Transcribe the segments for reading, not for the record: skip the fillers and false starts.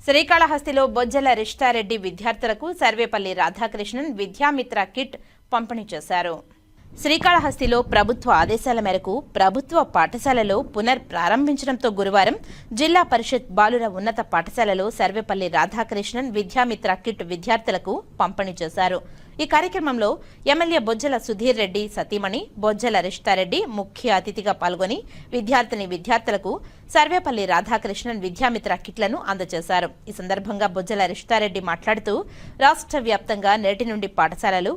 శ్రీకాళహస్తిలో బొజ్జల రిష్టారెడ్డి విద్యార్థులకు సర్వేపల్లి రాధాకృష్ణన్ విద్యామిత్ర కిట్ పంపిణీ చేశారు. శ్రీకాళహస్తిలో ప్రభుత్వ ఆదేశాల మేరకు ప్రభుత్వ పాఠశాలలో ప్రారంభించడంతో గురువారం జిల్లా పరిషత్ బాలుర ఉన్నత పాఠశాలలో సర్వేపల్లి రాధాకృష్ణన్ విద్యామిత్ర కిట్ విద్యార్థులకు పంపిణీ చేశారు. ఈ కార్యక్రమంలో ఎమ్మెల్యే బొజ్జల సుధీర్ రెడ్డి సతీమణి బొజ్జల రిష్టారెడ్డి ముఖ్య అతిథిగా పాల్గొని విద్యార్థులకు సర్వేపల్లి రాధాకృష్ణన్ విద్యామిత్ర కిట్లను అందజేశారు. ఈ సందర్భంగా బొజ్జల రిష్టారెడ్డి మాట్లాడుతూ రాష్ట్ర వ్యాప్తంగా నేటి నుండి పాఠశాలలు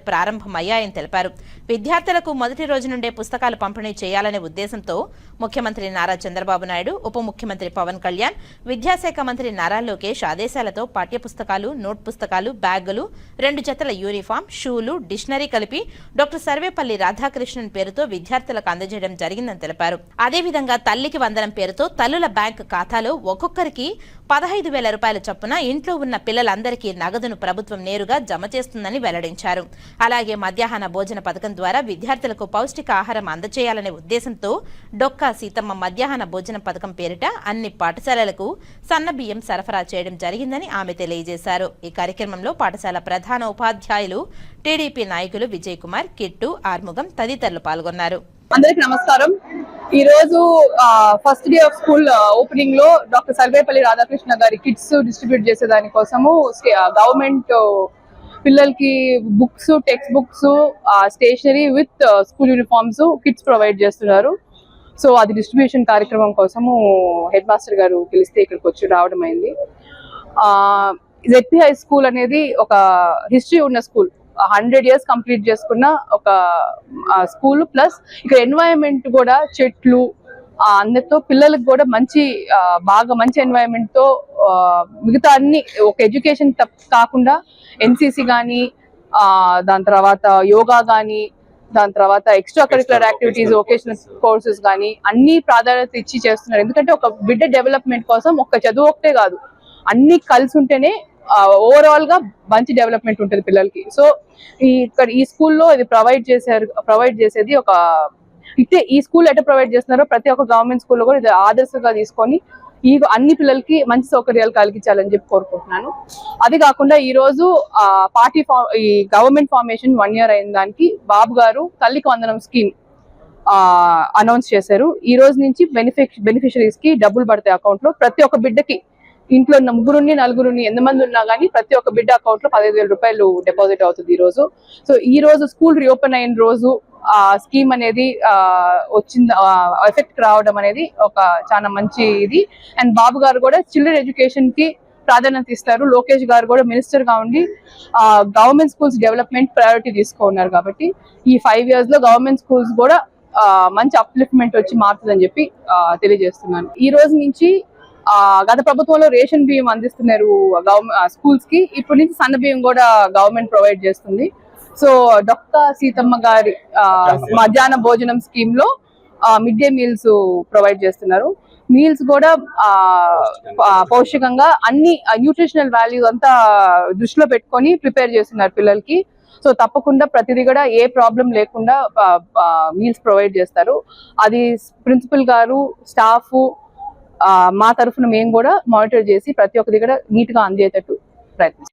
ప్రారంభమయ్యాయని తెలిపారు. విద్యార్థులకు మొదటి రోజు నుండే పుస్తకాలు పంపిణీ చేయాలనే ఉద్దేశంతో ముఖ్యమంత్రి నారా చంద్రబాబు నాయుడు, ఉప ముఖ్యమంత్రి పవన్ కళ్యాణ్, విద్యాశాఖ మంత్రి నారా లోకేష్ ఆదేశాలతో పాఠ్యపుస్తకాలు, నోట్ పుస్తకాలు, బ్యాగులు, 2 జతల యూనిఫామ్, షూలు, డిక్షనరీ కలిపి డాక్టర్ సర్వేపల్లి రాధాకృష్ణన్ పేరుతో విద్యార్థులకు అందజేయడం జరిగిందని తెలిపారు. అదేవిధంగా తల్లికి వందనం పేరుతో తల్లుల బ్యాంక్ ఖాతాలో ఒక్కొక్కరికి 15,000 రూపాయల చొప్పున ఇంట్లో ఉన్న పిల్లలందరికీ నగదును ప్రభుత్వం నేరుగా జమ చేస్తుందని వెల్లడించారు. అలాగే మధ్యాహ్న భోజన పథకం ద్వారా విద్యార్థులకు పౌష్టిక ఆహారం అందజేయాలనే ఉద్దేశంతో డొక్కా సీతమ్మ మధ్యాహ్న భోజన పథకం పేరిట అన్ని పాఠశాలలకు సన్నబియ్యం సరఫరా చేయడం జరిగిందని ఆమె తెలియజేశారు. ఈ కార్యక్రమంలో పాఠశాల ప్రధాన ఉపాధ్యాయులు, టీడీపీ నాయకులు విజయ్ కుమార్, కిట్టు, ఆర్ముగం తదితరులు పాల్గొన్నారు. అందరికి నమస్కారం. ఈ రోజు first day of school opening లో డాక్టర్ సర్వేపల్లి రాధాకృష్ణ గారి కిట్స్ డిస్ట్రిబ్యూట్ చేసే దానికోసము గవర్నమెంట్ పిల్లలకి books, text books, stationery with school uniforms, kits provide చేస్తున్నారు. సో అది డిస్ట్రిబ్యూషన్ కార్యక్రమం కోసము హెడ్ మాస్టర్ గారు పిలిస్తే ఇక్కడికి వచ్చి రావడం అయింది. జెడ్పీ హై స్కూల్ అనేది ఒక హిస్టరీ ఉన్న స్కూల్, 100 years కంప్లీట్ చేసుకున్న ఒక స్కూల్. ప్లస్ ఇక్కడ ఎన్వైరన్మెంట్ కూడా చెట్లు అందరితో పిల్లలకు కూడా బాగా మంచి ఎన్వైరన్మెంట్ తో మిగతా అన్ని ఒక ఎడ్యుకేషన్ కాకుండా ఎన్సీసీ కానీ, దాని తర్వాత యోగా కానీ, దాని తర్వాత extra curricular activities, vocational courses కానీ అన్ని ప్రాధాన్యత ఇచ్చి చేస్తున్నారు. ఎందుకంటే ఒక బిడ్డ డెవలప్మెంట్ కోసం ఒక్క చదువు ఒకటే కాదు, అన్ని కలిసి ఉంటేనే ఓవరాల్ గా మంచి డెవలప్మెంట్ ఉంటుంది పిల్లలకి. సో ఇక్కడ ఈ స్కూల్లో ఇది ప్రొవైడ్ చేసేది ఒక ఇట్టే ఈ స్కూల్ ఎట్లా ప్రొవైడ్ చేస్తున్నారో ప్రతి ఒక్క గవర్నమెంట్ స్కూల్లో కూడా ఇది ఆదర్శంగా తీసుకొని ఈ అన్ని పిల్లలకి మంచి సౌకర్యాలు కలిగించాలని చెప్పి కోరుకుంటున్నాను. అది కాకుండా ఈ రోజు ఈ గవర్నమెంట్ ఫార్మేషన్ 1 year అయిన దానికి బాబు గారు తల్లికి వందనం స్కీమ్ అనౌన్స్ చేశారు. ఈ రోజు నుంచి బెనిఫిషరీస్ కి డబ్బులు పడతాయి అకౌంట్ లో. ప్రతి ఒక్క బిడ్డకి ఇంట్లో ఉన్న 3 4 ఎంతమంది ఉన్నా కానీ ప్రతి ఒక్క బిడ్డ అకౌంట్ లో 15,000 రూపాయలు డిపాజిట్ అవుతుంది ఈ రోజు. సో ఈ రోజు స్కూల్ రీఓపెన్ అయిన రోజు ఆ స్కీమ్ అనేది ఎఫెక్ట్ రావడం అనేది ఒక చాలా మంచి ఇది. అండ్ బాబు గారు కూడా చిల్డ్రన్ ఎడ్యుకేషన్ కి ప్రాధాన్యత ఇస్తారు. లోకేష్ గారు కూడా మినిస్టర్ గా ఉండి గవర్నమెంట్ స్కూల్స్ డెవలప్మెంట్ ప్రయారిటీ తీసుకున్నారు. కాబట్టి ఈ 5 years లో గవర్నమెంట్ స్కూల్స్ కూడా మంచి అప్లిఫ్ట్మెంట్ వచ్చి మారుతుందని చెప్పి తెలియజేస్తున్నాను. ఈ రోజు నుంచి గత ప్రభుత్వంలో రేషన్ బియ్యం అందిస్తున్నారు స్కూల్స్ కి, ఇప్పటి నుంచి సన్న బియ్యం కూడా గవర్నమెంట్ ప్రొవైడ్ చేస్తుంది. సో డొక్కా సీతమ్మ గారి మధ్యాహ్న భోజనం స్కీమ్ లో మిడ్ డే మీల్స్ ప్రొవైడ్ చేస్తున్నారు. మీల్స్ కూడా పౌష్టికంగా అన్ని న్యూట్రిషనల్ వాల్యూస్ అంతా దృష్టిలో పెట్టుకొని ప్రిపేర్ చేస్తున్నారు పిల్లలకి. సో తప్పకుండా ప్రతిదీ కూడా ఏ ప్రాబ్లం లేకుండా మీల్స్ ప్రొవైడ్ చేస్తారు. అది ప్రిన్సిపల్ గారు, స్టాఫ్, మా తరఫున మేము కూడా మానిటర్ చేసి ప్రతి ఒక్కటి కూడా నీట్ గా అందేటట్టు ప్రయత్నిస్తాం.